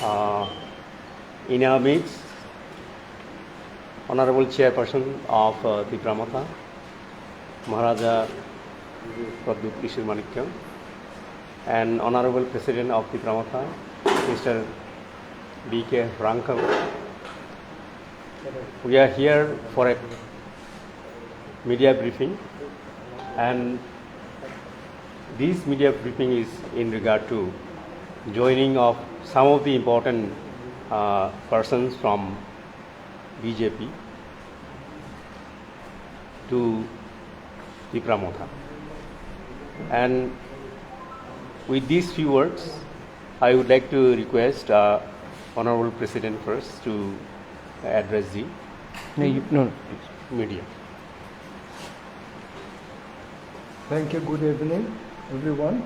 Uh, in our midst, Honorable Chairperson of Tipramotha, Maharaja Pradut Kishore Manikyam, and Honorable President of Tipramotha, Mr. B.K. Rankam. We are here for a media briefing, and this media briefing is in regard to joining of some of the important persons from BJP to Tipramotha. And with these few words, I would like to request Honorable President first to address the media. Thank you. Good evening, everyone.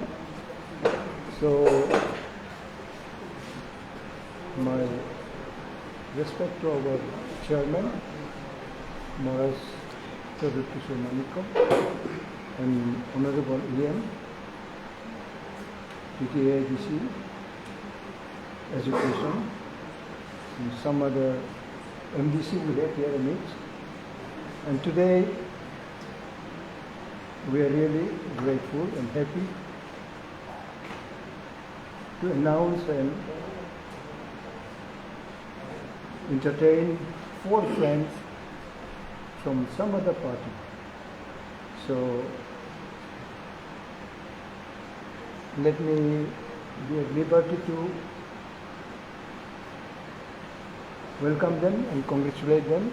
So, my respect to our chairman, Maharaj Pradut Kishore Manikyam, and Honorable EM, PTAIBC, Education, and some other MDC we have here in it. And today, we are really grateful and happy to announce and entertain 4 friends from some other party. So let me be at liberty to welcome them and congratulate them.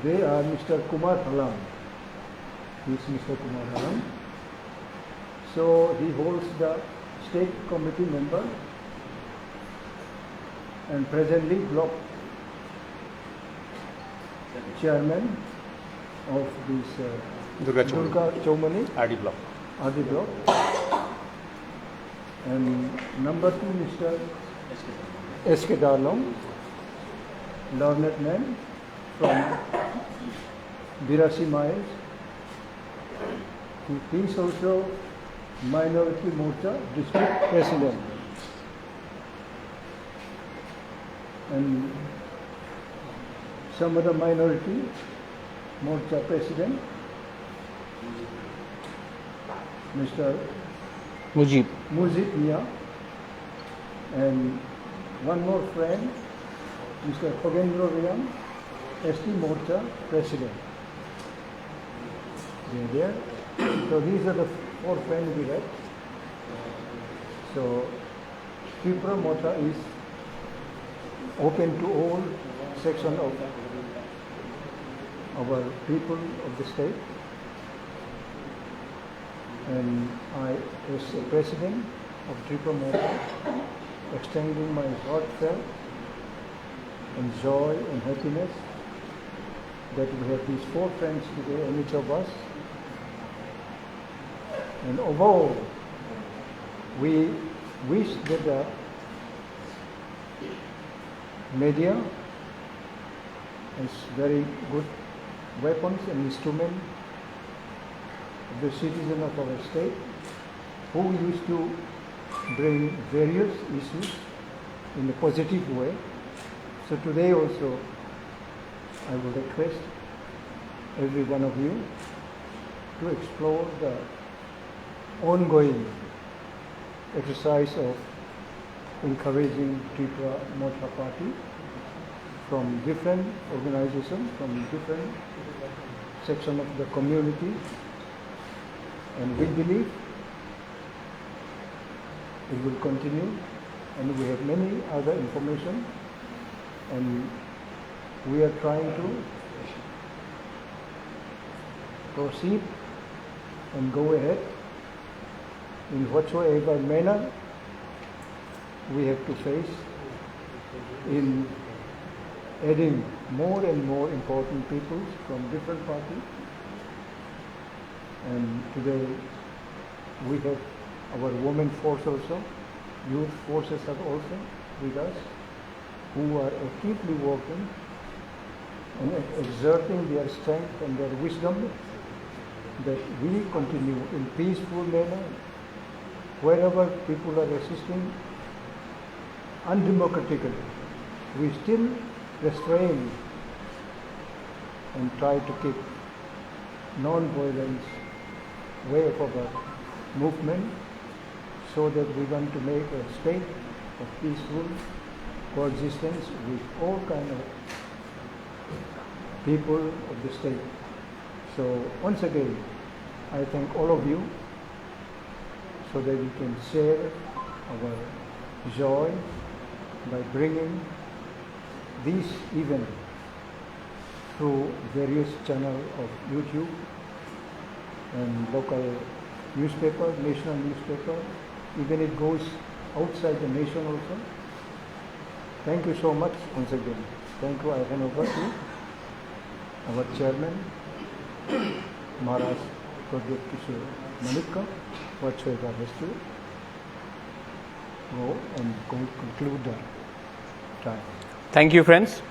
They are Mr. Kumar Halam. He is Mr. Kumar Halam. So he holds the state committee member and presently block chairman of this Durga Chowmani RD block. RD block. And number 2, Mr. S.K. Darlong, learned man from Birasi miles. He is also Minority Morcha District President. And some other minority Morcha President, Mr. Mujib Mia, and one more friend, Mr. Phagendra Riyan, ST Morcha President. They are there. So these are the 4 friends we have. So Tipramotha is open to all sections of our people of the state, and I, as the president of Tipramotha, extending my heartfelt and joy and happiness that we have these 4 friends today, and each of us. And overall, we wish that the media is very good weapons and instruments of the citizen of our state who used to bring various issues in a positive way. So today also I would request every one of you to explore the ongoing exercise of encouraging Tipramotha party from different organizations, from different sections of the community, and we believe it will continue, and we have many other information, and we are trying to proceed and go ahead in whatsoever manner we have to face in adding more and more important people from different parties. And today we have our women force also, youth forces are also with us, who are actively working and exerting their strength and their wisdom, that we continue in peaceful manner wherever people are assisting undemocratically, we still restrain and try to keep non-violence way of our movement, so that we want to make a state of peaceful coexistence with all kind of people of the state. So once again, I thank all of you, so that we can share our joy by bringing this event through various channels of YouTube and local newspaper, national newspaper, even it goes outside the nation also. Thank you so much once again. Thank you. I hand over to our chairman, Maharaj Pradip Kishore Manikka, whatsoever has to go and conclude the time. Thank you, friends.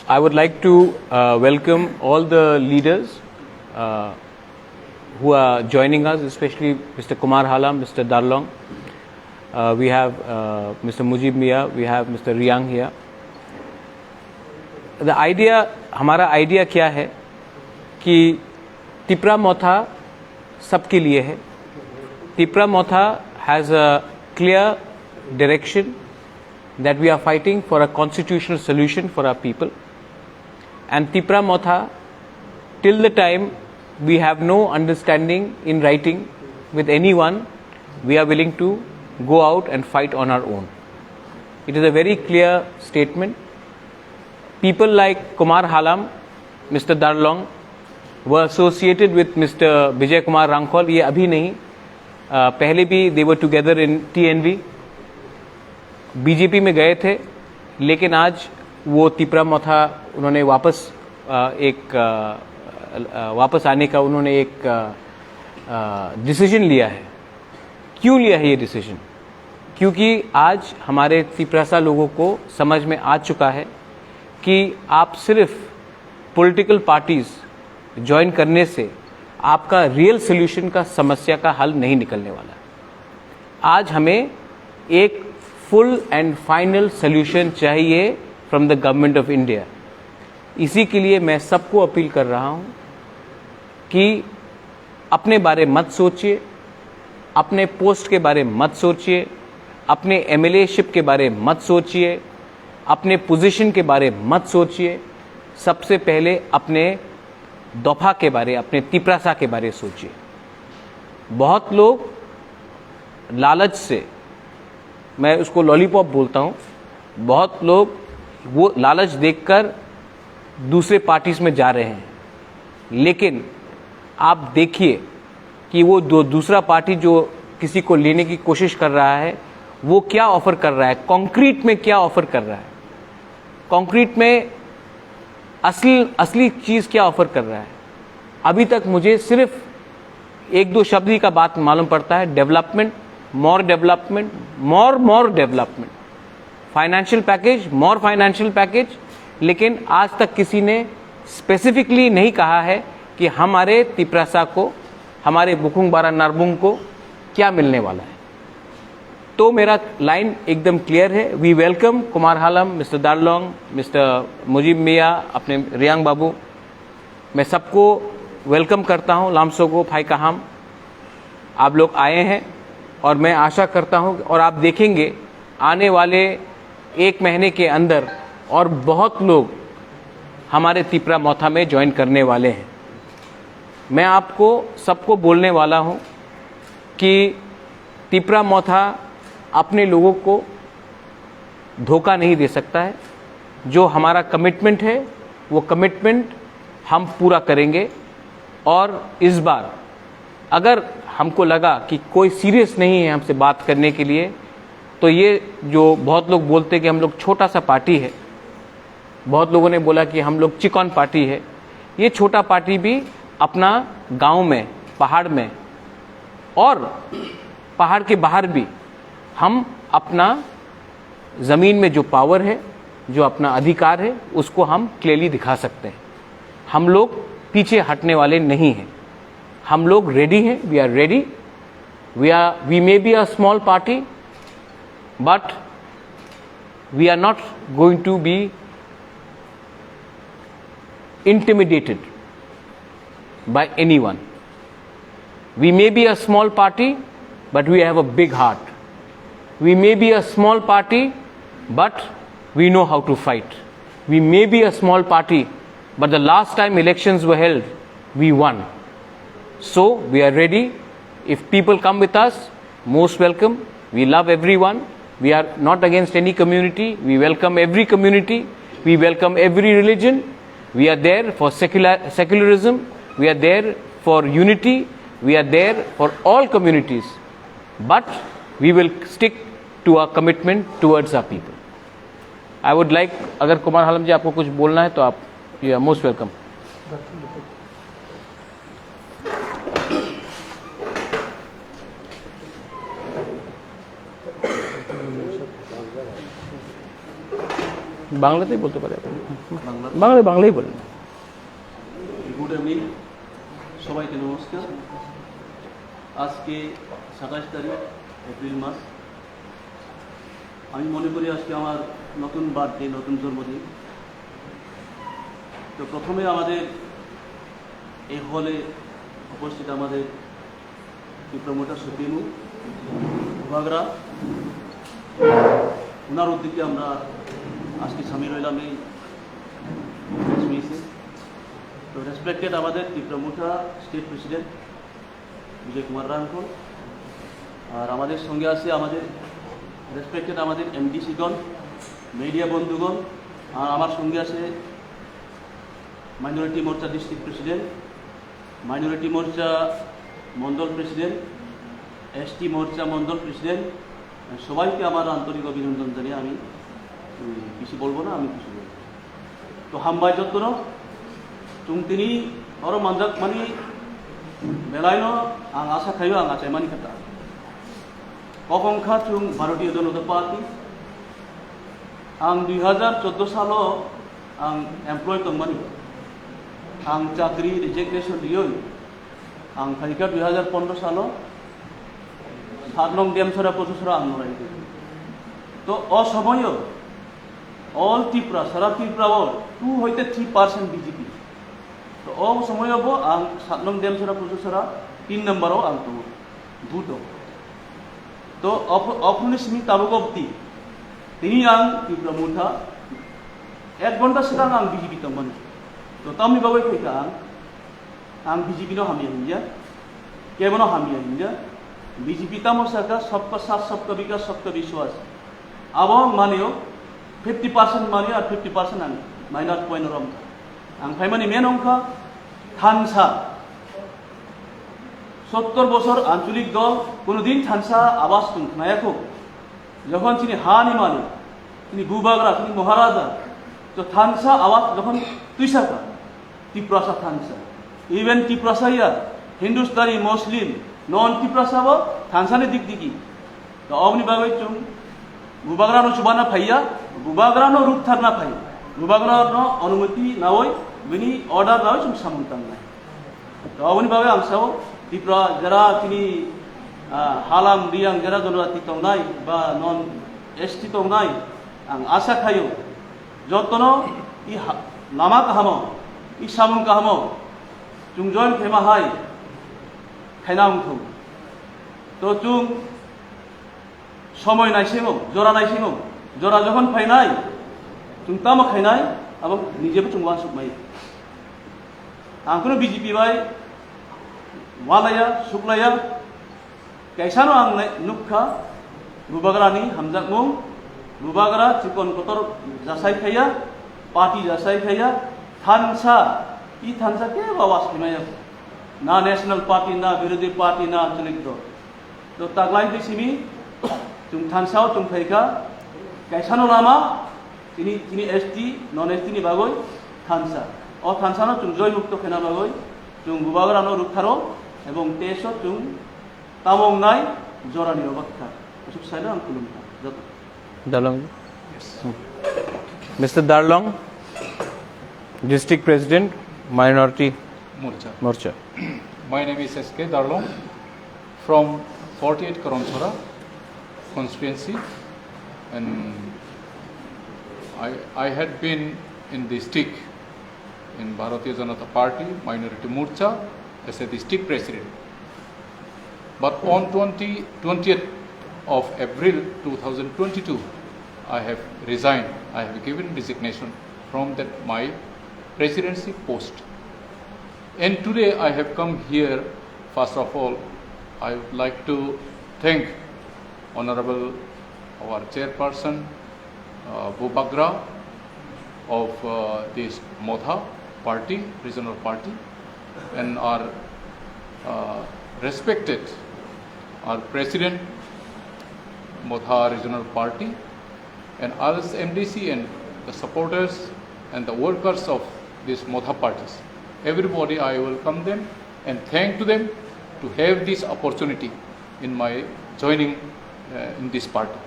I would like to welcome all the leaders who are joining us, especially Mr. Kumar Halam, Mr. Darlong. We have Mr. Mujib Mia, we have Mr. Riang here. The idea, हमारा idea क्या है कि तिपरा मोथा सबके लिए है. तिपरा मोथा has a clear direction that we are fighting for a constitutional solution for our people. And Tipra Motha, till the time we have no understanding in writing with anyone, we are willing to go out and fight on our own. It is a very clear statement. People like Kumar Halam, Mr. Darlong were associated with Mr. Vijay Kumar Rangkol. ये अभी नहीं, पहले भी they were together in TNV. BJP में गए थे, लेकिन आज वो तिपरा मोथा उन्होंने वापस आने का उन्होंने एक डिसीजन लिया है. क्यों लिया है ये डिसीजन? क्योंकि आज हमारे तिपरासा लोगों को समझ में आ चुका है कि आप सिर्फ पॉलिटिकल पार्टीज ज्वाइन करने से आपका रियल सोल्यूशन का समस्या का हल नहीं निकलने वाला. आज हमें एक फुल एंड फाइनल सोल्यूशन चाहिए from the government of India. इसी के लिए मैं सबको अपील कर रहा हूं कि अपने बारे मत सोचिए, अपने पोस्ट के बारे मत सोचिए, अपने एमएलएशिप के बारे मत सोचिए, अपने पोजीशन के बारे मत सोचिए. सबसे पहले अपने दफा के बारे, अपने तिपरासा के बारे सोचिए. बहुत लोग लालच से, मैं उसको लॉलीपॉप बोलता हूं, बहुत लोग वो लालच देखकर दूसरे पार्टीज में जा रहे हैं. लेकिन आप देखिए कि वो दूसरा पार्टी जो किसी को लेने की कोशिश कर रहा है, वो क्या ऑफर कर रहा है, कॉन्क्रीट में क्या ऑफर कर रहा है, कॉन्क्रीट में असली चीज क्या ऑफर कर रहा है. अभी तक मुझे सिर्फ एक दो शब्द ही का बात मालूम पड़ता है. डेवलपमेंट, मोर डेवलपमेंट, मोर डेवलपमेंट, फाइनेंशियल पैकेज, मोर फाइनेंशियल पैकेज. लेकिन आज तक किसी ने स्पेसिफिकली नहीं कहा है कि हमारे तिपरासा को, हमारे बुकुंग बारा नारबुंग को क्या मिलने वाला है. तो मेरा लाइन एकदम क्लियर है. We welcome Kumar Halam, mister Darlong, mister Mujib Miya, अपने रियांग बाबू. मैं सबको वेलकम करता हूं. लामसोगो फाई कहाम, आप लोग आए हैं और मैं आशा करता हूं और आप देखेंगे आने वाले एक महीने के अंदर और बहुत लोग हमारे तिपरा मोथा में ज्वाइन करने वाले हैं. मैं आपको सबको बोलने वाला हूं कि तिपरा मोथा अपने लोगों को धोखा नहीं दे सकता है. जो हमारा कमिटमेंट है वो कमिटमेंट हम पूरा करेंगे. और इस बार अगर हमको लगा कि कोई सीरियस नहीं है हमसे बात करने के लिए, तो ये जो बहुत लोग बोलते कि हम लोग छोटा सा पार्टी है, बहुत लोगों ने बोला कि हम लोग चिकन पार्टी है, ये छोटा पार्टी भी अपना गांव में, पहाड़ में और पहाड़ के बाहर भी हम अपना ज़मीन में जो पावर है, जो अपना अधिकार है, उसको हम क्लियरली दिखा सकते हैं. हम लोग पीछे हटने वाले नहीं हैं. हम लोग रेडी हैं. We are ready. We may be a small party, but we are not going to be intimidated by anyone. We may be a small party, but we have a big heart. We may be a small party, but we know how to fight. We may be a small party, but the last time elections were held, we won. So we are ready. If people come with us, most welcome. We love everyone. We are not against any community. We welcome every community. We welcome every religion. We are there for secularism. We are there for unity. We are there for all communities. But we will stick to our commitment towards our people. I would like, अगर कुमार हालम जी आपको कुछ बोलना है तो आप, you are most welcome. বাংলাতেই বলতে পারে আপনি, বাংলাই বলেন। গুড ইভিনিং, সবাইকে নমস্কার। আজকে 27 তারিখ এপ্রিল মাস। আমি মনে করি আজকে আমার নতুন বার্থডে, নতুন জন্মদিন। তো প্রথমে আমাদের এই হলে উপস্থিত আমাদের প্রমোটার সুপ্রিমো বাগরা, ওনার উদ্যোগে আমরা আজকে সামিল হইলাম এই মিছে। তো রেসপেক্টেড আমাদের ত্রিপুরা স্টেট প্রেসিডেন্ট বিজয় কুমার রাঙ্কল, আর আমাদের সঙ্গে আছে আমাদের রেসপেক্টেড আমাদের এমডিসিগণ, মিডিয়া বন্ধুগণ, আর আমার সঙ্গে আছে মাইনরিটি মোর্চা ডিস্ট্রিক্ট প্রেসিডেন্ট, মাইনরিটি মোর্চা মন্ডল প্রেসিডেন্ট, এসটি মোর্চা মন্ডল প্রেসিডেন্ট। সবাইকে আমার আন্তরিক অভিনন্দন জানিয়ে আমি কিছু বলবো না, আমি কিছু বলবো। তো হামবাই যত্ন তিনি আরো মানজাক মানি বেলাইন আং আশা খাইও আং আচাই মানি খাতা কখংখা চুং ভারতীয় জনতা পার্টি आं 2014 सालाव आं एमप्लय दंमोन। आं चाकरी रिजिगनेशन दियो। आं खालिका 2015 सालाव 7 नं डेमसरा प्रसेसरा आं नराय। तो असमय ऑल त्रिपुरा सारा त्रिपुराव 2 হইতে 3% बीजेपी। तो असमयबो आं 7 नं डेमसरा प्रसेसरा 3 नम्बराव आं दङ भूत। तो अपने सिमी ताबुगबती তিনি आं त्रिपुरा मुथा 1 घंटा सिगां आं बीजेपी दंमोन। तो तामनि बावै फैखा आं बीजेपी नो हामिया हिंजा केबनो हामिया हिंजा बीजेपी तामो सरकार सबका साथ सबका विकास सबका विश्वास अब मानियो 50% मानियो और 50% आं माइनस पॉइंट रम आं फाइमानि मेन अंका थानसा 70 বছর আঞ্চলিক দল কোনোদিন থানসা আবাস তুলনায়াকো যখন তিনি হানি মালিক তিনি বুবাগরা তিনি মহারাজা তো থানসা আবাস যখন তুইসাকা ত্রিপুরাসা থানসা ইভেন ত্রিপুরাসাইয়া হিন্দুস্তানি মুসলিম নন ত্রিপুরাসাব থানসানি দিক দিকি তো অবনি বাগৈ চুং বুবাগরানো চুবানা ফাইয়া বুবাগরানো রূপথারনা ফাই বুবাগরানো অনুমতি নাওই বিনি অর্ডার নাওই চুং সামন্তাং নাই তো অবনি বাগৈ आंसाव त्रिपुरा जरा तिनी हालाम रियां जरा जनजाति तंनाय बा नन एसटी तंनाय आं आशा खायो जतनो इ लामा काहामो इ सामुं काहामो जुं जयन फेमा हाय खायनांगौ तो जुं समय नायसिङो जरा नायसिङो जरा जखन फायनाय जुं तामा खायनाय आबो निजेबो जुं वासुकमाय आं कुनो बीजेपी बाय वालाया सुक्लाया कैसानो आं नुखा बुबागरानी हामजाकमुं बुबागरा चिकन कतर जासाय खाया पार्टी जासाय खाया थानसा इ थानसा के आवाज खमाया ना नेशनल पार्टी ना विरोधी पार्टी ना आंचलिक दल तो तागलाय दिसिमी जुं थानसाव जुं फैका कैसानो लामा तिनी तिनी एसटी नन एसटी नि बागै थानसा अ थानसानो जुं जय मुक्त खेना बागै जुं बुबागरानो रुखारो এবং তেইশ जुं तामंनाय जरानि अबाखा उसुक साइना आं खुलुमता जत Darlong. Mr. Darlong, District President, Minority Morcha. My name is S.K. Darlong from 48 Karamchora constituency, and I had been in district in Bharatiya Janata Party, Minority Morcha, as a district president. But on 20th of April 2022, I have resigned. I have given resignation from my presidency post. And today I have come here. First of all, I would like to thank Honorable our chairperson, Bubagra of this Modha party, regional party, and our respected our president, Modha regional party, and others MDC and the supporters and the workers of these Modha parties. Everybody, I welcome them and thank to them to have this opportunity in my joining in this party.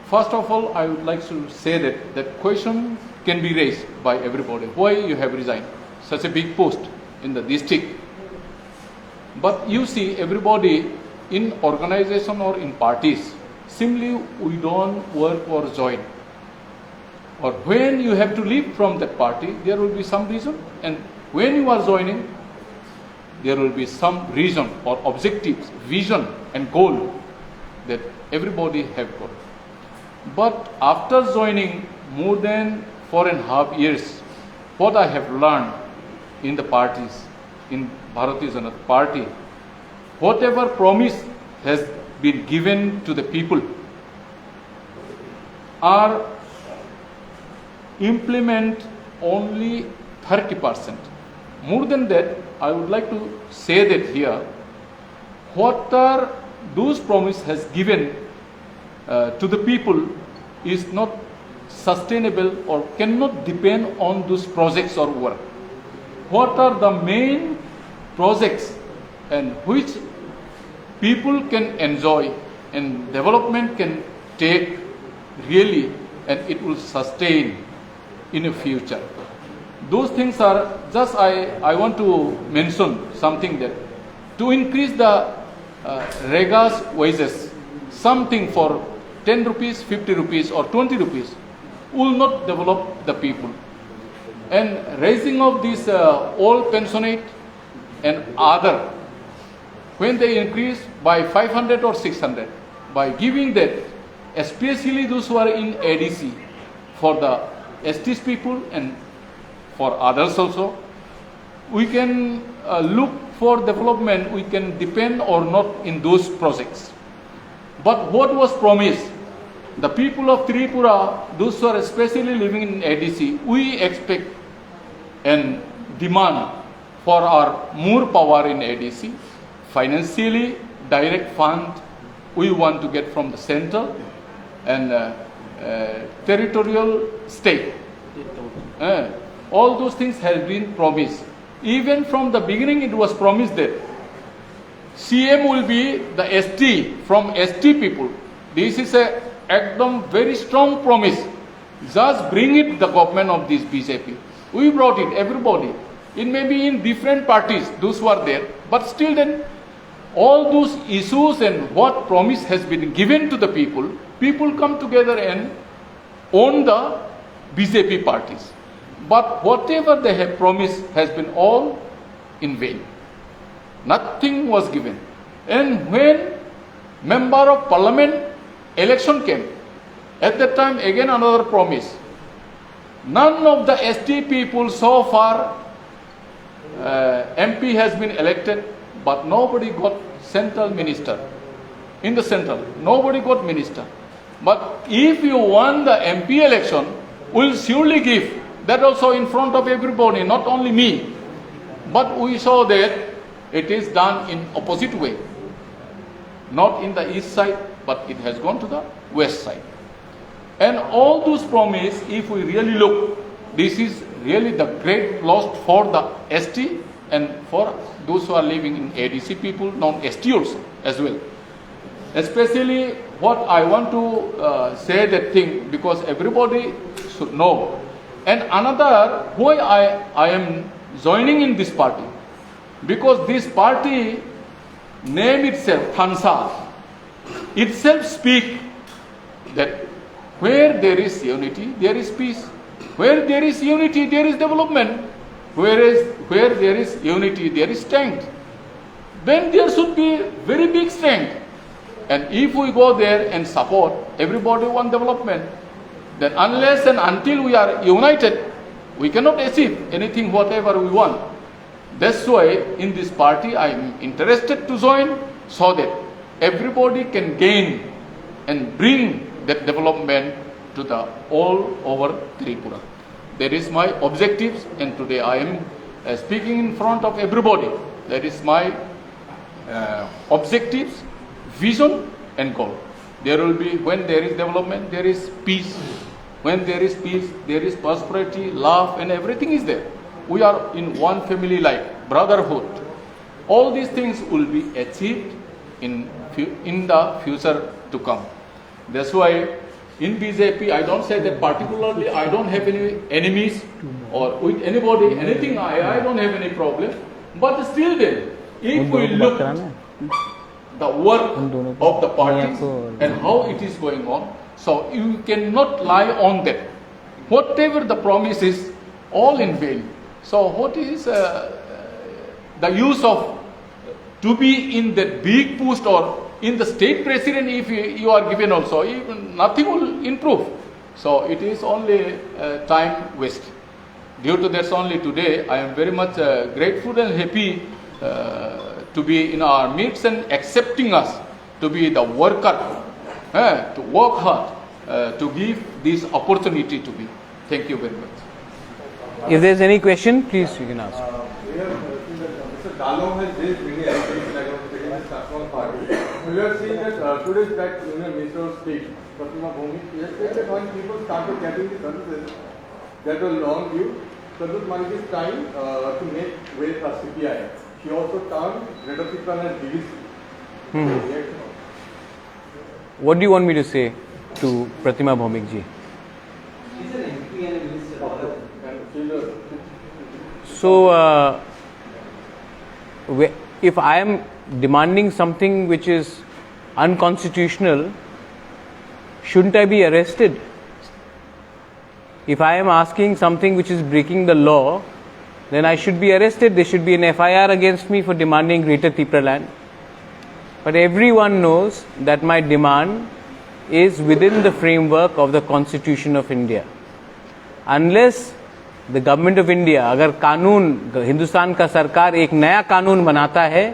First of all, I would like to say that the question can be raised by everybody. Why you have resigned such a big post in the district? But you see, everybody in organization or in parties, simply we don't work or join. Or when you have to leave from that party, there will be some reason. And when you are joining, there will be some reason or objectives, vision and goal that everybody have got. But after joining more than 4.5 years, what I have learned in the parties, in Bharatiya Janata Party, whatever promise has been given to the people are implement only 30%. More than that, I would like to say that here, what are those promise has given to the people is not sustainable or cannot depend on those projects or work. What are the main projects and which people can enjoy and development can take really, and it will sustain in the future. Those things are just, I want to mention something that to increase the regas wages, something for 10 rupees, 50 rupees or 20 rupees will not develop the people. And raising of these old pensionate and other, when they increase by 500 or 600, by giving that, especially those who are in ADC, for the STs people and for others also, we can look for development, we can depend or not in those projects. But what was promised? The people of Tripura, those who are especially living in ADC, we expect and demand for our more power in ADC. Financially, direct fund we want to get from the center and territorial state. All those things have been promised. Even from the beginning it was promised that CM will be the ST from ST people. This is a ekdom very strong promise. Just bring it the government of this BJP. We brought it, everybody. It may be in different parties, those who are there, but still then all those issues and what promise has been given to the people, people come together and own the BJP parties. But whatever they have promised has been all in vain. Nothing was given. And when member of parliament election came, at that time again another promise. None of the ST people so far MP has been elected, but nobody got central minister. In the central, nobody got minister. But if you won the MP election, we'll surely give. That also in front of everybody, not only me. But we saw that it is done in opposite way. Not in the east side, but it has gone to the west side. And all those promises, if we really look, this is really the great loss for the ST and for those who are living in ADC people, non-ST also as well. Especially what I want to say that thing, because everybody should know. And another, why I am joining in this party, because this party name itself, Thansa, itself speak that Where there is unity, there is peace. Where there is unity, there is development. Where there is unity, there is strength. Then there should be very big strength. And if we go there and support everybody want development, then unless and until we are united, we cannot achieve anything whatever we want. That's why in this party I am interested to join, so that everybody can gain and bring that development to the all over Tripura. That is my objectives, and today I am speaking in front of everybody. That is my objectives, vision and goal. There will be, when there is development, there is peace. When there is peace, there is prosperity, love, and everything is there. We are in one family like brotherhood. All these things will be achieved in the future to come. That's why in BJP, I don't say that particularly I don't have any enemies or with anybody, anything, I don't have any problem. But still then, if we look the work of the parties and how it is going on, so you cannot lie on that. Whatever the promise is, all in vain. So what is the use of to be in that big post or in the state president if you are given also, even nothing will improve. So it is only time waste. Due to that only today, I am very much grateful and happy to be in our midst and accepting us to be the worker, to work hard, to give this opportunity to be. Thank you very much. If there's any question, please you can ask. Mr. Dalong has raised many aspects like the national party. We are seeing that 2 days back, Union Minister of State, Pratima Bhumik, he has said that when people started getting the services that were long due, Sadhut Malik is trying to make way for CPI. She also turned Greater Tripura as DVC. What do you want me to say to Pratima Bhumik ji? She's an MP and a minister. So, if I am demanding something which is unconstitutional, shouldn't I be arrested? If I am asking something which is breaking the law, then I should be arrested. There should be an FIR against me for demanding Greater Tripura land. But everyone knows that my demand is within the framework of the Constitution of India. Unless the government of India, अगर कानून, हिंदुस्तान का सरकार एक नया कानून बनाता है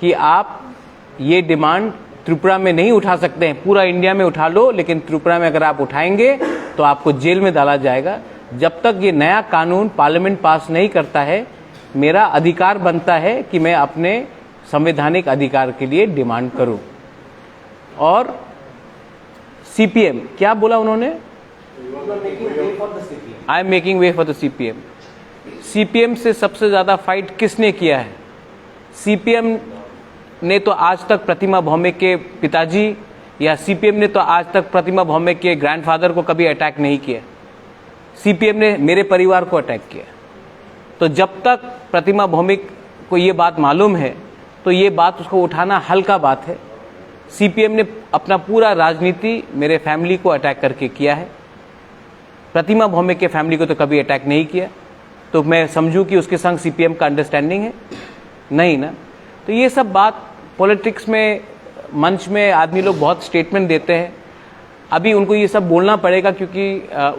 कि आप ये डिमांड त्रिपुरा में नहीं उठा सकते हैं, पूरा इंडिया में उठा लो, लेकिन त्रिपुरा में अगर आप उठाएंगे तो आपको जेल में डाला जाएगा. जब तक ये नया कानून पार्लियामेंट पास नहीं करता है, मेरा अधिकार बनता है कि मैं अपने संवैधानिक अधिकार के लिए डिमांड करूं. और सीपीएम, क्या बोला उन्होंने? I am making way for the CPM. CPM से सबसे ज्यादा फाइट किसने किया है? सीपीएम ने तो आज तक प्रतिमा भौमिक के पिताजी या सीपीएम ने तो आज तक प्रतिमा भौमिक के ग्रैंडफादर को कभी अटैक नहीं किया. सीपीएम ने मेरे परिवार को अटैक किया. तो जब तक प्रतिमा भौमिक को ये बात मालूम है तो ये बात उसको उठाना हल्का बात है. सीपीएम ने अपना पूरा राजनीति मेरे फैमिली को अटैक करके किया है. प्रतिमा भौमिक के फैमिली को तो कभी अटैक नहीं किया. तो मैं समझूं कि उसके संग सीपीएम का अंडरस्टैंडिंग है? नहीं ना. तो ये सब बात पॉलिटिक्स में, मंच में आदमी लोग बहुत स्टेटमेंट देते हैं. अभी उनको ये सब बोलना पड़ेगा क्योंकि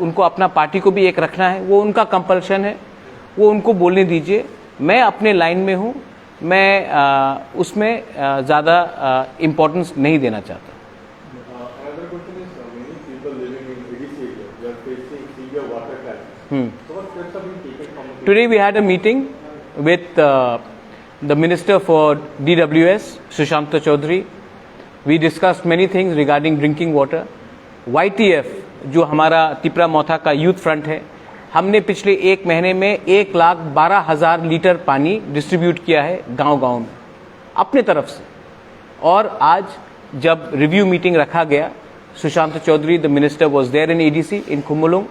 उनको अपना पार्टी को भी एक रखना है. वो उनका कंपल्शन है, वो उनको बोलने दीजिए. मैं अपने लाइन में हूँ, मैं उसमें ज़्यादा इम्पोर्टेंस नहीं देना चाहता. Today we had a meeting with the Minister for DWS, Sushanta Chaudhary. We discussed many things regarding drinking water. YTF, जो हमारा त्रिपुरा मोथा का यूथ फ्रंट है, हमने पिछले 1 महीने में 1,12,000 लीटर पानी डिस्ट्रीब्यूट किया है गांव-गांव में अपने तरफ से. और आज जब रिव्यू मीटिंग रखा गया, Sushant Chaudhary the minister was there in ADC in Kumulung.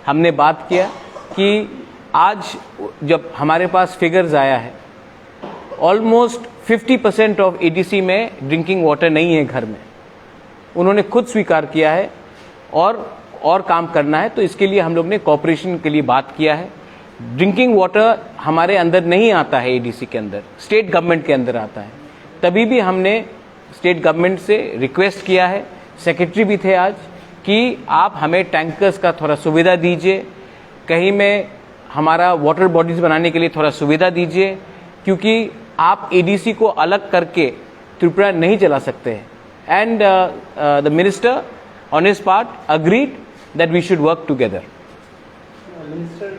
हमने बात किया कि आज जब हमारे पास फिगर्स आया है, ऑलमोस्ट 50% ऑफ एडीसी में ड्रिंकिंग वाटर नहीं है घर में. उन्होंने खुद स्वीकार किया है और काम करना है, तो इसके लिए हम लोग ने कॉपरेशन के लिए बात किया है। ड्रिंकिंग वाटर हमारे अंदर नहीं आता है, एडीसी के अंदर स्टेट गवर्नमेंट के अंदर आता है। तभी भी हमने स्टेट गवर्नमेंट से रिक्वेस्ट किया है, सेक्रेटरी भी थे आज, कि आप हमें टैंकर्स का थोड़ा सुविधा दीजिए, कहीं में हमारा वाटर बॉडीज बनाने के लिए थोड़ा सुविधा दीजिए, क्योंकि आप एडीसी को अलग करके त्रिपुरा नहीं चला सकते हैं। And the minister on his part agreed that we should work together. Minister,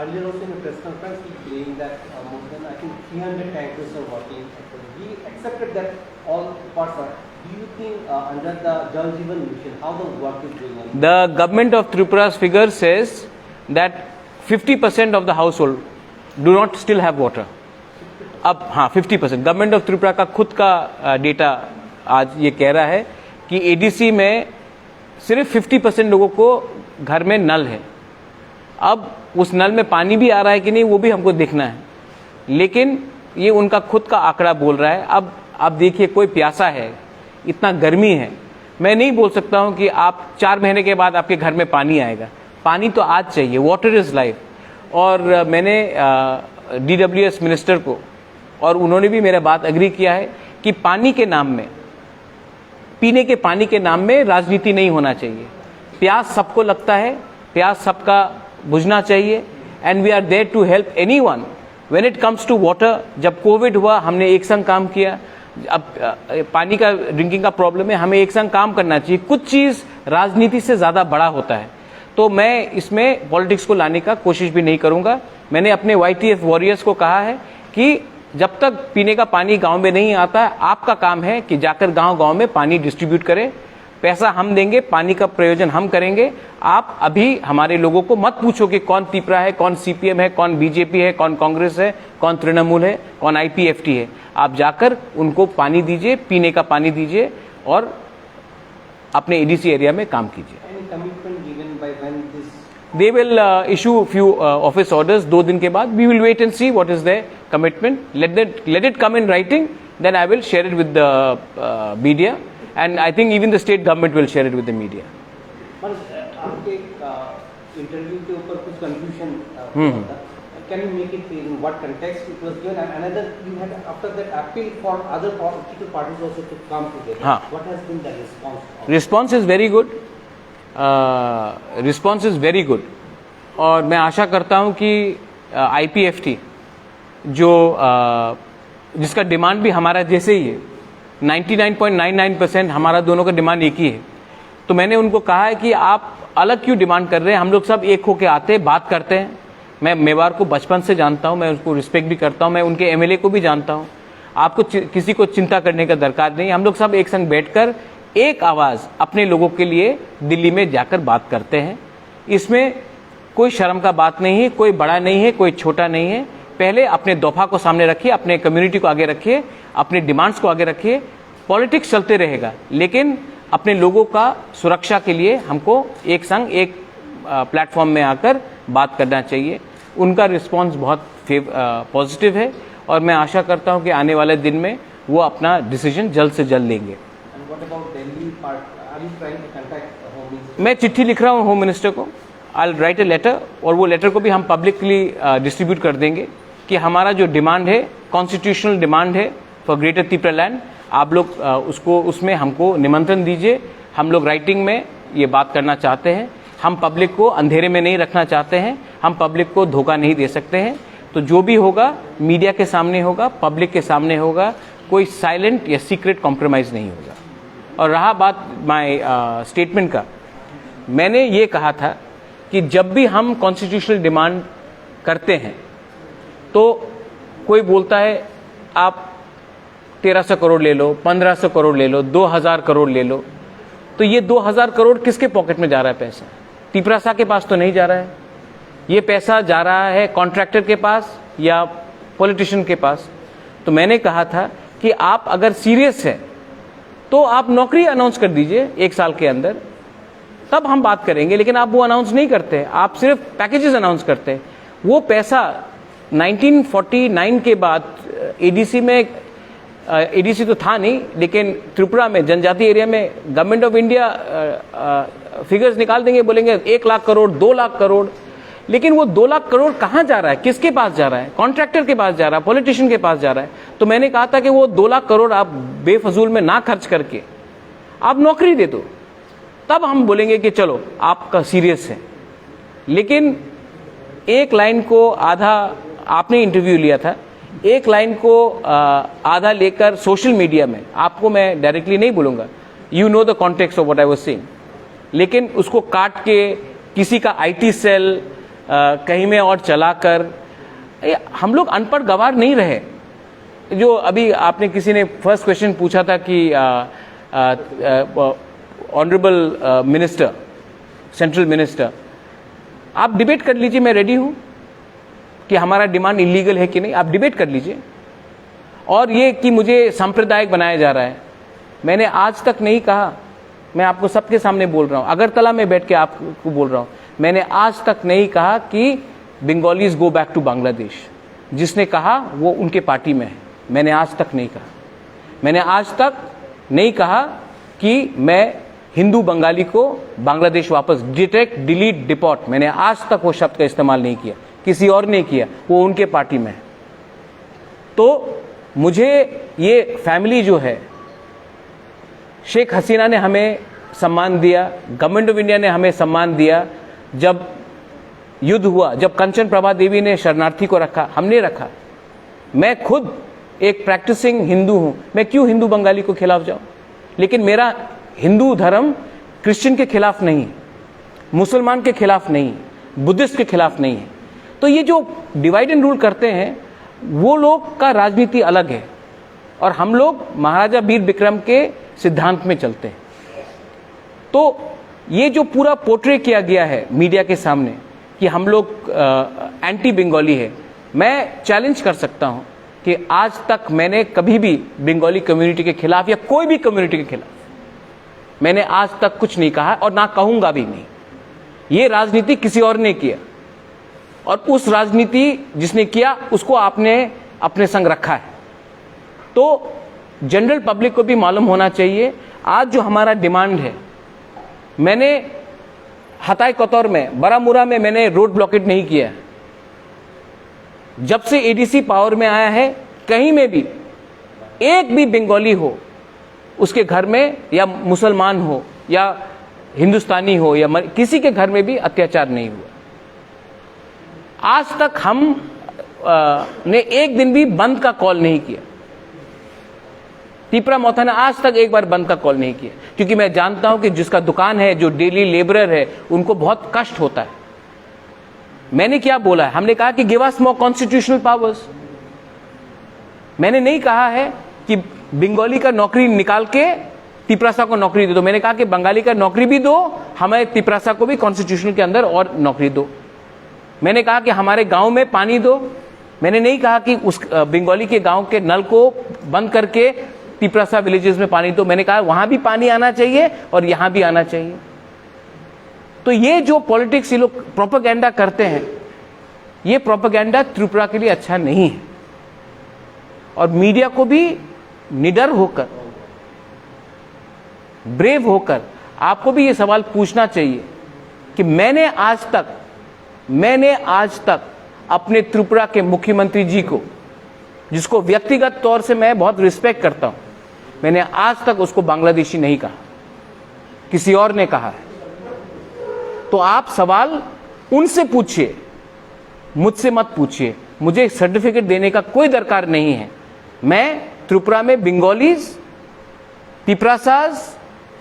earlier also in a press conference, he claimed that more than, I think, 300 tankers are working. He accepted that all parts are. Do you think under the Jal Jeevan Mission, how the work is going on? The government of Tripura's figure says that 50% of the household do not still have water. अब हाँ 50%, government of Tripura का खुद का data आज ये कह रहा है कि एडीसी में सिर्फ 50% लोगों को घर में नल है। अब उस नल में पानी भी आ रहा है कि नहीं वो भी हमको देखना है, लेकिन ये उनका खुद का आंकड़ा बोल रहा है। अब आप देखिए, कोई प्यासा है, इतना गर्मी है, मैं नहीं बोल सकता हूं कि आप 4 महीने के बाद आपके घर में पानी आएगा। पानी तो आज चाहिए, वाटर इज लाइफ। और मैंने DWS मिनिस्टर को, और उन्होंने भी मेरा बात एग्री किया है कि पानी के नाम में, पीने के पानी के नाम में राजनीति नहीं होना चाहिए। प्यास सबको लगता है, प्यास सबका बुझना चाहिए, and we are there to help anyone when it comes to water. जब कोविड हुआ हमने एक संग काम किया, अब पानी का ड्रिंकिंग का प्रॉब्लम है, हमें एक संग काम करना चाहिए। कुछ चीज राजनीति से ज्यादा बड़ा होता है, तो मैं इसमें पॉलिटिक्स को लाने का कोशिश भी नहीं करूंगा। मैंने अपने YTF वॉरियर्स को कहा है कि जब तक पीने का पानी गांव में नहीं आता है, आपका काम है कि जाकर गांव-गांव में पानी डिस्ट्रीब्यूट करें। पैसा हम देंगे, पानी का प्रयोजन हम करेंगे। आप अभी हमारे लोगों को मत पूछो कि कौन तिपरा है, कौन CPM है, कौन BJP है, कौन कांग्रेस है, कौन तृणमूल है, कौन IPFT है। आप जाकर उनको पानी दीजिए, पीने का पानी दीजिए और अपने एडीसी एरिया में काम कीजिए। Any commitment given by when this? They will issue few office orders 2 दिन के बाद। We will wait and see what is their commitment. Let it come in writing, then I will share it with the media, and I think even the state government will share it with the media. आपके interview के ऊपर कुछ confusion था। Can you make it in what context it was given? And another, you had after that appeal for other political parties also to come together. हाँ. What has been the response? Response is very good. Response is very good. और मैं आशा करता हूं कि IPFT जो जिसका demand भी हमारा जैसे ही है, 99.99% हमारा दोनों का डिमांड एक ही है। तो मैंने उनको कहा है कि आप अलग क्यों डिमांड कर रहे हैं, हम लोग सब एक होके आते हैं, बात करते हैं। मैं मेवाड़ को बचपन से जानता हूं, मैं उसको रिस्पेक्ट भी करता हूं, मैं उनके MLA को भी जानता हूं। आपको किसी को चिंता करने का दरकार नहीं। हम लोग सब एक संग बैठकर एक आवाज अपने लोगों के लिए दिल्ली में जाकर बात करते हैं। इसमें कोई शर्म का बात नहीं है, कोई बड़ा नहीं है, कोई छोटा नहीं है। पहले अपने दफा को सामने रखिए, अपने कम्युनिटी को आगे रखिए, अपने डिमांड्स को आगे रखिए। पॉलिटिक्स चलते रहेगा, लेकिन अपने लोगों का सुरक्षा के लिए हमको एक संग एक प्लेटफॉर्म में आकर बात करना चाहिए। उनका रिस्पांस बहुत पॉजिटिव है और मैं आशा करता हूं कि आने वाले दिन में वो अपना डिसीजन जल्द से जल्द लेंगे। And what about Delhi part? Are you trying to contact the Home Minister? मैं चिट्ठी लिख रहा हूं होम मिनिस्टर को। I will write a letter, और वो लेटर को भी हम पब्लिकली डिस्ट्रीब्यूट कर देंगे कि हमारा जो डिमांड है, कॉन्स्टिट्यूशनल डिमांड है फॉर ग्रेटर त्रिपुरा लैंड, आप लोग उसको उसमें हमको निमंत्रण दीजिए। हम लोग राइटिंग में ये बात करना चाहते हैं। हम पब्लिक को अंधेरे में नहीं रखना चाहते हैं, हम पब्लिक को धोखा नहीं दे सकते हैं। तो जो भी होगा मीडिया के सामने होगा, पब्लिक के सामने होगा, कोई साइलेंट या सीक्रेट कॉम्प्रोमाइज नहीं होगा। और रहा बात माय स्टेटमेंट का, मैंने ये कहा था कि जब भी हम कॉन्स्टिट्यूशनल डिमांड करते हैं तो कोई बोलता है आप 1300 करोड़ ले लो, 1500 करोड़ ले लो, 2000 करोड़ ले लो। तो ये 2000 करोड़ किसके पॉकेट में जा रहा है पैसा? तिपरासा के पास तो नहीं जा रहा है। ये पैसा जा रहा है कॉन्ट्रैक्टर के पास या पॉलिटिशियन के पास। तो मैंने कहा था कि आप अगर सीरियस है तो आप नौकरी अनाउंस कर दीजिए 1 साल के अंदर, तब हम बात करेंगे। लेकिन आप वो अनाउंस नहीं करते, आप सिर्फ पैकेजेस अनाउंस करते हैं। वो पैसा 1949 के बाद एडीसी में एडीसी तो था नहीं, लेकिन त्रिपुरा में जनजाति एरिया में गवर्नमेंट ऑफ इंडिया फिगर्स निकाल देंगे, बोलेंगे 1 लाख करोड़ 2 लाख करोड़, लेकिन वो 2 लाख करोड़ कहाँ जा रहा है, किसके पास जा रहा है? कॉन्ट्रैक्टर के पास जा रहा है, पॉलिटिशियन के पास जा रहा है। तो मैंने कहा था कि वो 2 लाख करोड़ आप बेफजूल में ना खर्च करके आप नौकरी दे दो, तब हम बोलेंगे कि चलो आपका सीरियस है। लेकिन एक लाइन को आधा, आपने इंटरव्यू लिया था, एक लाइन को आधा लेकर सोशल मीडिया में, आपको मैं डायरेक्टली नहीं बोलूंगा, you know the context of what I was saying, लेकिन उसको काट के किसी का आईटी सेल कहीं में और चलाकर, हम लोग अनपढ़ गवार नहीं रहे। जो अभी आपने किसी ने फर्स्ट क्वेश्चन पूछा था कि ऑनरेबल मिनिस्टर, सेंट्रल मिनिस्टर, आप डिबेट कर लीजिए, मैं रेडी हूं कि हमारा डिमांड इलीगल है कि नहीं, आप डिबेट कर लीजिए। और ये कि मुझे सांप्रदायिक बनाया जा रहा है, मैंने आज तक नहीं कहा, मैं आपको सबके सामने बोल रहा हूं, अगरतला में बैठ के आपको बोल रहा हूं, मैंने आज तक नहीं कहा कि Bengalis go back to Bangladesh. जिसने कहा वो उनके पार्टी में है, मैंने आज तक नहीं कहा। मैंने आज तक नहीं कहा कि मैं हिंदू बंगाली को बांग्लादेश वापस, डिटेक्ट डिलीट डिपोर्ट, मैंने आज तक वो शब्द का इस्तेमाल नहीं किया, किसी और ने किया, वो उनके पार्टी में है। तो मुझे ये फैमिली जो है, शेख हसीना ने हमें सम्मान दिया, गवर्नमेंट ऑफ इंडिया ने हमें सम्मान दिया। जब युद्ध हुआ, जब कंचन प्रभा देवी ने शरणार्थी को रखा, हमने रखा। मैं खुद एक प्रैक्टिसिंग हिंदू हूं, मैं क्यों हिंदू बंगाली को खिलाफ जाऊं? लेकिन मेरा हिंदू धर्म क्रिश्चियन के खिलाफ नहीं है, मुसलमान के खिलाफ नहीं है, बुद्धिस्ट के खिलाफ नहीं है। तो ये जो डिवाइड एंड रूल करते हैं, वो लोग का राजनीति अलग है और हम लोग महाराजा वीर विक्रम के सिद्धांत में चलते हैं। तो ये जो पूरा पोर्ट्रे किया गया है मीडिया के सामने कि हम लोग एंटी बंगाली है, मैं चैलेंज कर सकता हूं कि आज तक मैंने कभी भी बंगाली कम्युनिटी के खिलाफ या कोई भी कम्युनिटी के खिलाफ मैंने आज तक कुछ नहीं कहा और ना कहूंगा भी नहीं। ये राजनीति किसी और ने किया और उस राजनीति जिसने किया उसको आपने अपने संग रखा है। तो जनरल पब्लिक को भी मालूम होना चाहिए, आज जो हमारा डिमांड है, मैंने हताई कतौर में, बारामूला में मैंने रोड ब्लॉकेट नहीं किया। जब से एडीसी पावर में आया है, कहीं में भी एक भी बंगाली हो उसके घर में, या मुसलमान हो या हिंदुस्तानी हो या किसी के घर में भी अत्याचार नहीं हुआ। आज तक हम ने एक दिन भी बंद का कॉल नहीं किया। तीपरा मोथा ने आज तक एक बार बंद का कॉल नहीं किया, क्योंकि मैं जानता हूं कि जिसका दुकान है, जो डेली लेबरर है, उनको बहुत कष्ट होता है। मैंने क्या बोला है? हमने कहा कि गिव अस मोर कॉन्स्टिट्यूशनल पावर्स। मैंने नहीं कहा है कि बंगाली का नौकरी निकाल के तिपरासा को नौकरी दे दो। मैंने कहा कि बंगाली का नौकरी भी दो, हमें तिपरासा को भी कॉन्स्टिट्यूशन के अंदर और नौकरी दो। मैंने कहा कि हमारे गांव में पानी दो। मैंने नहीं कहा कि उस बंगाली के गांव के नल को बंद करके तिपरासा विलेजेस में पानी दो। मैंने कहा वहां भी पानी आना चाहिए और यहां भी आना चाहिए। तो ये जो पॉलिटिक्स ये लोग प्रोपेगेंडा करते हैं, ये प्रोपेगेंडा त्रिपुरा के लिए अच्छा नहीं है। और मीडिया को भी निडर होकर, ब्रेव होकर आपको भी ये सवाल पूछना चाहिए कि मैंने आज तक अपने त्रिपुरा के मुख्यमंत्री जी को, जिसको व्यक्तिगत तौर से मैं बहुत रिस्पेक्ट करता हूं, मैंने आज तक उसको बांग्लादेशी नहीं कहा, किसी और ने कहा है। तो आप सवाल उनसे पूछिए, मुझसे मत पूछिए। मुझे सर्टिफिकेट देने का कोई दरकार नहीं है। मैं त्रिपुरा में बंगालीज, तिपरासाज,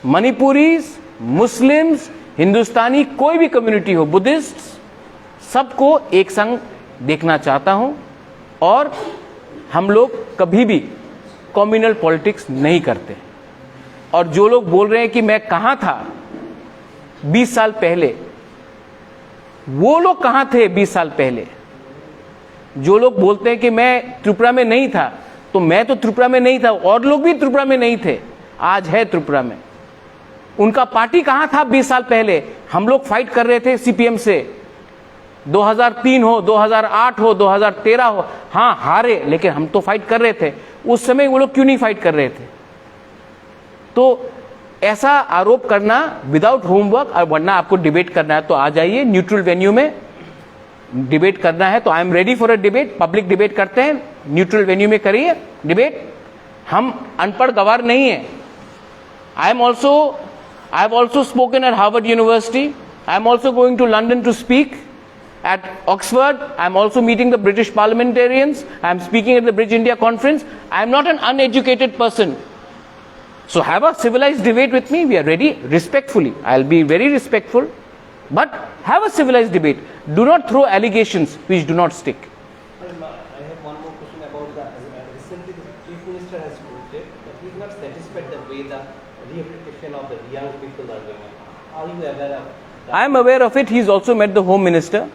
मणिपुरीज, मुस्लिम्स, हिंदुस्तानी, कोई भी कम्युनिटी हो, बुद्धिस्ट, सबको एक संग देखना चाहता हूं। और हम लोग कभी भी कम्युनल पॉलिटिक्स नहीं करते। और जो लोग बोल रहे हैं कि मैं कहां था 20 साल पहले, वो लोग कहां थे 20 साल पहले? जो लोग बोलते हैं कि मैं त्रिपुरा में नहीं था, तो मैं तो त्रिपुरा में नहीं था, और लोग भी त्रिपुरा में नहीं थे, आज है त्रिपुरा में। उनका पार्टी कहां था 20 साल पहले? हम लोग फाइट कर रहे थे सीपीएम से, 2003 हो, 2008 हो, 2013 हो, हां हारे, लेकिन हम तो फाइट कर रहे थे। उस समय वो लोग क्यों नहीं फाइट कर रहे थे? तो ऐसा आरोप करना विदाउट होमवर्क, और वरना आपको डिबेट करना है तो आ जाइए न्यूट्रल वेन्यू में डिबेट करना है तो I am ready for a debate, public debate करते हैं, न्यूट्रल वेन्यू में करिए डिबेट। हम अनपढ़ गवार नहीं है। I have also spoken at Harvard University. I am also going to London to speak at Oxford. I am also meeting the British parliamentarians. I am speaking at the Bridge India conference. I am not an uneducated person. So have a civilized debate with me. We are ready respectfully. I'll be very respectful, but have a civilized debate. Do not throw allegations which do not stick. I have one more question about the recently the Chief Minister has quoted that he is not satisfied the way the rehabilitation of the young people are going on. Are you aware of that? I am aware of it. He's also met the Home Minister.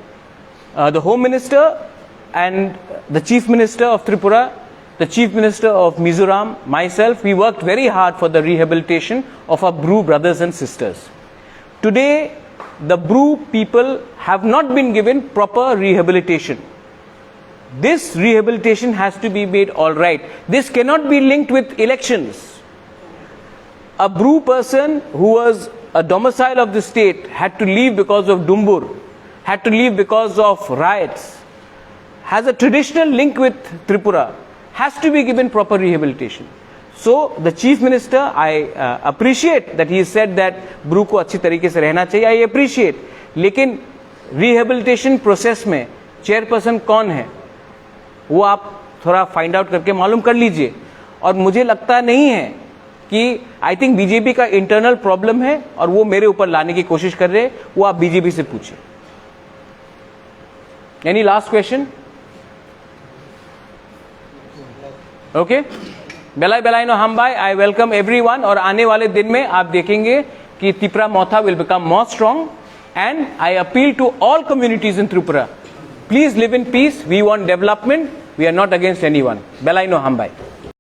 The Home Minister and the Chief Minister of Tripura, the Chief Minister of Mizoram, myself, we worked very hard for the rehabilitation of our Bru brothers and sisters. Today, the Bru people have not been given proper rehabilitation. This rehabilitation has to be made all right. This cannot be linked with elections. A Bru person who was a domicile of the state had to leave because of Dumbur, had to leave because of riots, has a traditional link with Tripura, has to be given proper rehabilitation. So the Chief Minister, I appreciate that he said that Bru को अच्छी तरीके से रहना चाहिए, I appreciate. लेकिन rehabilitation process में chairperson कौन है वो आप थोड़ा फाइंड आउट करके मालूम कर लीजिए. और मुझे लगता नहीं है कि आई थिंक बीजेपी का इंटरनल प्रॉब्लम है और वो मेरे ऊपर लाने की कोशिश कर रहे हैं, वो आप बीजेपी से पूछिए. Any last question? ओके, बेलाई बेलाइनो हम बाय, आई वेलकम एवरीवन. और आने वाले दिन में आप देखेंगे कि Tripura Motha will become more strong and I appeal to all communities in Tripura, please live in peace. We want development, we are not against anyone. बेलाइनो हम बाय.